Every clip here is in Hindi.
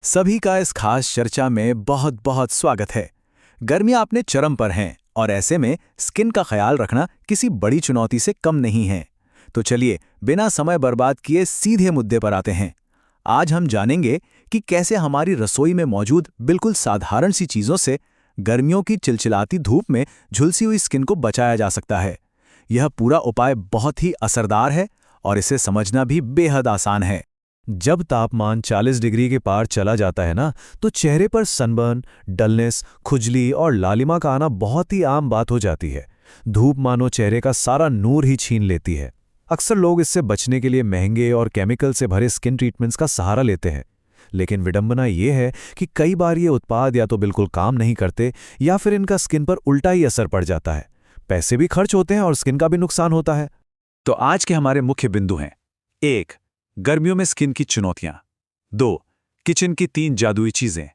सभी का इस खास चर्चा में बहुत बहुत स्वागत है। गर्मियां अपने चरम पर हैं और ऐसे में स्किन का ख्याल रखना किसी बड़ी चुनौती से कम नहीं है। तो चलिए बिना समय बर्बाद किए सीधे मुद्दे पर आते हैं। आज हम जानेंगे कि कैसे हमारी रसोई में मौजूद बिल्कुल साधारण सी चीज़ों से गर्मियों की चिलचिलाती धूप में झुलसी हुई स्किन को बचाया जा सकता है। यह पूरा उपाय बहुत ही असरदार है और इसे समझना भी बेहद आसान है। जब तापमान 40 डिग्री के पार चला जाता है ना, तो चेहरे पर सनबर्न, डलनेस, खुजली और लालिमा का आना बहुत ही आम बात हो जाती है। धूप मानो चेहरे का सारा नूर ही छीन लेती है। अक्सर लोग इससे बचने के लिए महंगे और केमिकल से भरे स्किन ट्रीटमेंट्स का सहारा लेते हैं। लेकिन विडंबना ये है कि कई बार ये उत्पाद या तो बिल्कुल काम नहीं करते या फिर इनका स्किन पर उल्टा ही असर पड़ जाता है। पैसे भी खर्च होते हैं और स्किन का भी नुकसान होता है। तो आज के हमारे मुख्य बिंदु हैं: 1. गर्मियों में स्किन की चुनौतियां। 2. किचन की 3 जादुई चीजें।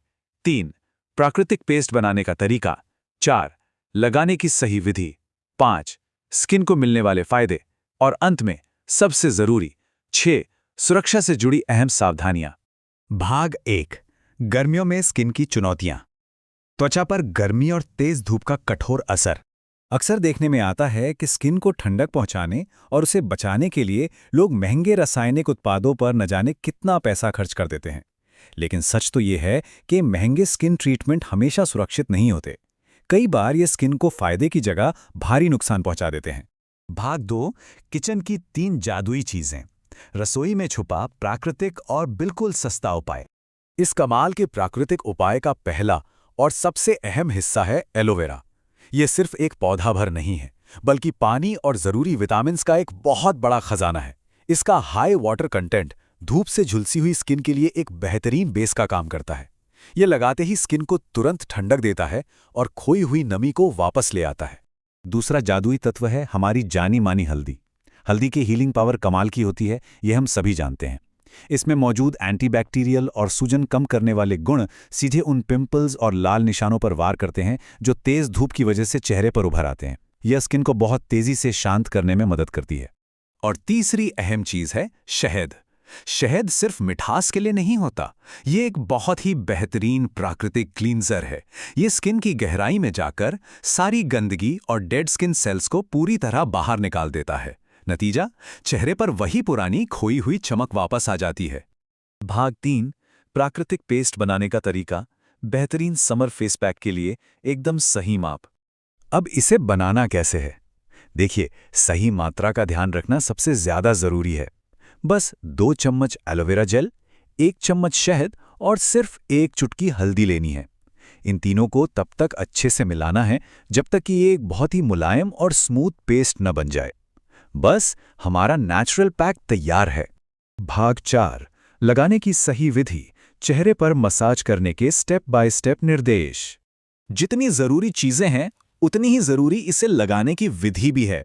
3. प्राकृतिक पेस्ट बनाने का तरीका। 4. लगाने की सही विधि। 5. स्किन को मिलने वाले फायदे। और अंत में सबसे जरूरी 6. सुरक्षा से जुड़ी अहम सावधानियां। भाग 1: गर्मियों में स्किन की चुनौतियां। त्वचा पर गर्मी और तेज धूप का कठोर असर। अक्सर देखने में आता है कि स्किन को ठंडक पहुंचाने और उसे बचाने के लिए लोग महंगे रासायनिक उत्पादों पर न जाने कितना पैसा खर्च कर देते हैं। लेकिन सच तो ये है कि महंगे स्किन ट्रीटमेंट हमेशा सुरक्षित नहीं होते। कई बार ये स्किन को फायदे की जगह भारी नुकसान पहुंचा देते हैं। भाग 2: किचन की 3 जादुई चीजें। रसोई में छुपा प्राकृतिक और बिल्कुल सस्ता उपाय। इस कमाल के प्राकृतिक उपाय का पहला और सबसे अहम हिस्सा है एलोवेरा। ये सिर्फ एक पौधा भर नहीं है, बल्कि पानी और जरूरी विटामिन्स का एक बहुत बड़ा खजाना है। इसका हाई वाटर कंटेंट धूप से झुलसी हुई स्किन के लिए एक बेहतरीन बेस का काम करता है। ये लगाते ही स्किन को तुरंत ठंडक देता है और खोई हुई नमी को वापस ले आता है। दूसरा जादुई तत्व है हमारी जानी मानी हल्दी। हल्दी की हीलिंग पावर कमाल की होती है, ये हम सभी जानते हैं। इसमें मौजूद एंटीबैक्टीरियल और सूजन कम करने वाले गुण सीधे उन पिंपल्स और लाल निशानों पर वार करते हैं जो तेज धूप की वजह से चेहरे पर उभर आते हैं। यह स्किन को बहुत तेजी से शांत करने में मदद करती है। और तीसरी अहम चीज है शहद। शहद सिर्फ मिठास के लिए नहीं होता, ये एक बहुत ही बेहतरीन प्राकृतिक क्लींजर है। ये स्किन की गहराई में जाकर सारी गंदगी और डेड स्किन सेल्स को पूरी तरह बाहर निकाल देता है। नतीजा, चेहरे पर वही पुरानी खोई हुई चमक वापस आ जाती है। भाग 3: प्राकृतिक पेस्ट बनाने का तरीका। बेहतरीन समर फेस पैक के लिए एकदम सही माप। अब इसे बनाना कैसे है? देखिए, सही मात्रा का ध्यान रखना सबसे ज्यादा जरूरी है। बस 2 चम्मच एलोवेरा जेल, 1 चम्मच शहद और सिर्फ 1 चुटकी हल्दी लेनी है। इन तीनों को तब तक अच्छे से मिलाना है जब तक कि ये एक बहुत ही मुलायम और स्मूथ पेस्ट न बन जाए। बस हमारा नेचुरल पैक तैयार है। भाग 4: लगाने की सही विधि। चेहरे पर मसाज करने के स्टेप बाय स्टेप निर्देश। जितनी जरूरी चीजें हैं उतनी ही जरूरी इसे लगाने की विधि भी है।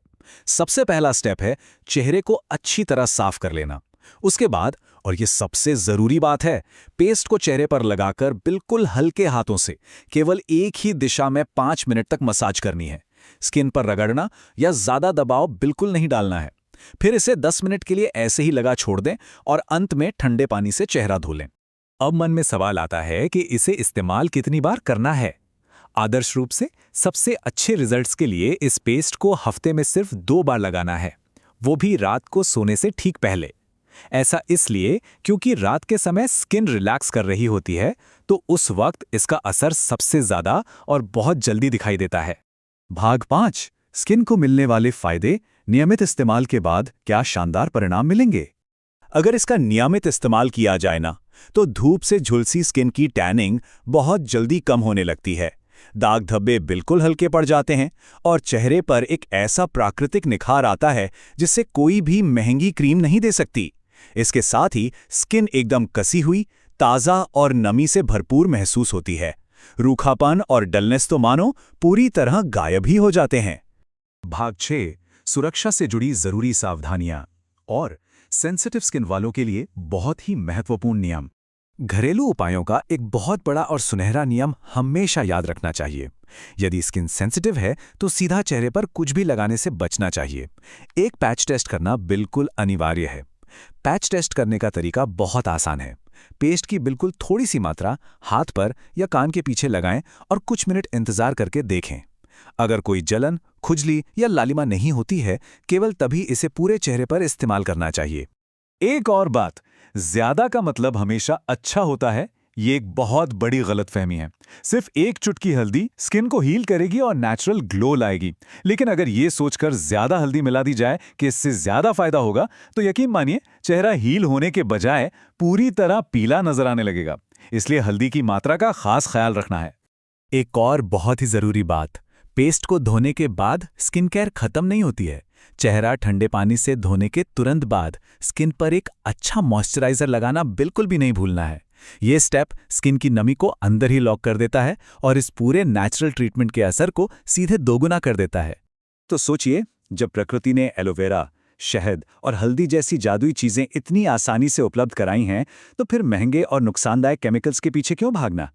सबसे पहला स्टेप है चेहरे को अच्छी तरह साफ कर लेना। उसके बाद, और ये सबसे जरूरी बात है, पेस्ट को चेहरे पर लगाकर बिल्कुल हल्के हाथों से केवल एक ही दिशा में 5 मिनट तक मसाज करनी है। स्किन पर रगड़ना या ज्यादा दबाव बिल्कुल नहीं डालना है। फिर इसे 10 मिनट के लिए ऐसे ही लगा छोड़ दें और अंत में ठंडे पानी से चेहरा धो लें। अब मन में सवाल आता है कि इसे इस्तेमाल कितनी बार करना है। आदर्श रूप से सबसे अच्छे रिजल्ट्स के लिए इस पेस्ट को हफ्ते में सिर्फ 2 बार लगाना है, वो भी रात को सोने से ठीक पहले। ऐसा इसलिए क्योंकि रात के समय स्किन रिलैक्स कर रही होती है, तो उस वक्त इसका असर सबसे ज्यादा और बहुत जल्दी दिखाई देता है। भाग 5: स्किन को मिलने वाले फायदे। नियमित इस्तेमाल के बाद क्या शानदार परिणाम मिलेंगे? अगर इसका नियमित इस्तेमाल किया जाए ना, तो धूप से झुलसी स्किन की टैनिंग बहुत जल्दी कम होने लगती है। दाग धब्बे बिल्कुल हल्के पड़ जाते हैं और चेहरे पर एक ऐसा प्राकृतिक निखार आता है जिससे कोई भी महंगी क्रीम नहीं दे सकती। इसके साथ ही स्किन एकदम कसी हुई, ताज़ा और नमी से भरपूर महसूस होती है। रूखापन और डलनेस तो मानो पूरी तरह गायब ही हो जाते हैं। भाग 6: सुरक्षा से जुड़ी जरूरी सावधानियां और सेंसिटिव स्किन वालों के लिए बहुत ही महत्वपूर्ण नियम। घरेलू उपायों का एक बहुत बड़ा और सुनहरा नियम हमेशा याद रखना चाहिए। यदि स्किन सेंसिटिव है तो सीधा चेहरे पर कुछ भी लगाने से बचना चाहिए। एक पैच टेस्ट करना बिल्कुल अनिवार्य है। पैच टेस्ट करने का तरीका बहुत आसान है। पेस्ट की बिल्कुल थोड़ी सी मात्रा हाथ पर या कान के पीछे लगाएं और कुछ मिनट इंतजार करके देखें। अगर कोई जलन, खुजली या लालिमा नहीं होती है, केवल तभी इसे पूरे चेहरे पर इस्तेमाल करना चाहिए। एक और बात, ज्यादा का मतलब हमेशा अच्छा होता है, ये एक बहुत बड़ी गलतफहमी है। सिर्फ एक चुटकी हल्दी स्किन को हील करेगी और नेचुरल ग्लो लाएगी, लेकिन अगर ये सोचकर ज्यादा हल्दी मिला दी जाए कि इससे ज्यादा फायदा होगा, तो यकीन मानिए चेहरा हील होने के बजाय पूरी तरह पीला नजर आने लगेगा। इसलिए हल्दी की मात्रा का खास ख्याल रखना है। एक और बहुत ही जरूरी बात, पेस्ट को धोने के बाद स्किन केयर खत्म नहीं होती है। चेहरा ठंडे पानी से धोने के तुरंत बाद स्किन पर एक अच्छा मॉइस्चराइजर लगाना बिल्कुल भी नहीं भूलना है। ये स्टेप स्किन की नमी को अंदर ही लॉक कर देता है और इस पूरे नेचुरल ट्रीटमेंट के असर को सीधे दोगुना कर देता है। तो सोचिए, जब प्रकृति ने एलोवेरा, शहद और हल्दी जैसी जादुई चीजें इतनी आसानी से उपलब्ध कराई हैं, तो फिर महंगे और नुकसानदायक केमिकल्स के पीछे क्यों भागना?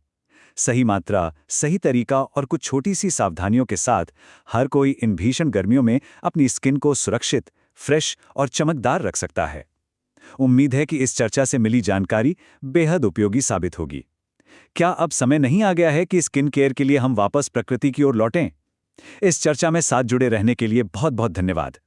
सही मात्रा, सही तरीका और कुछ छोटी सी सावधानियों के साथ हर कोई इन भीषण गर्मियों में अपनी स्किन को सुरक्षित, फ्रेश और चमकदार रख सकता है। उम्मीद है कि इस चर्चा से मिली जानकारी बेहद उपयोगी साबित होगी। क्या अब समय नहीं आ गया है कि स्किन केयर के लिए हम वापस प्रकृति की ओर लौटें? इस चर्चा में साथ जुड़े रहने के लिए बहुत बहुत धन्यवाद।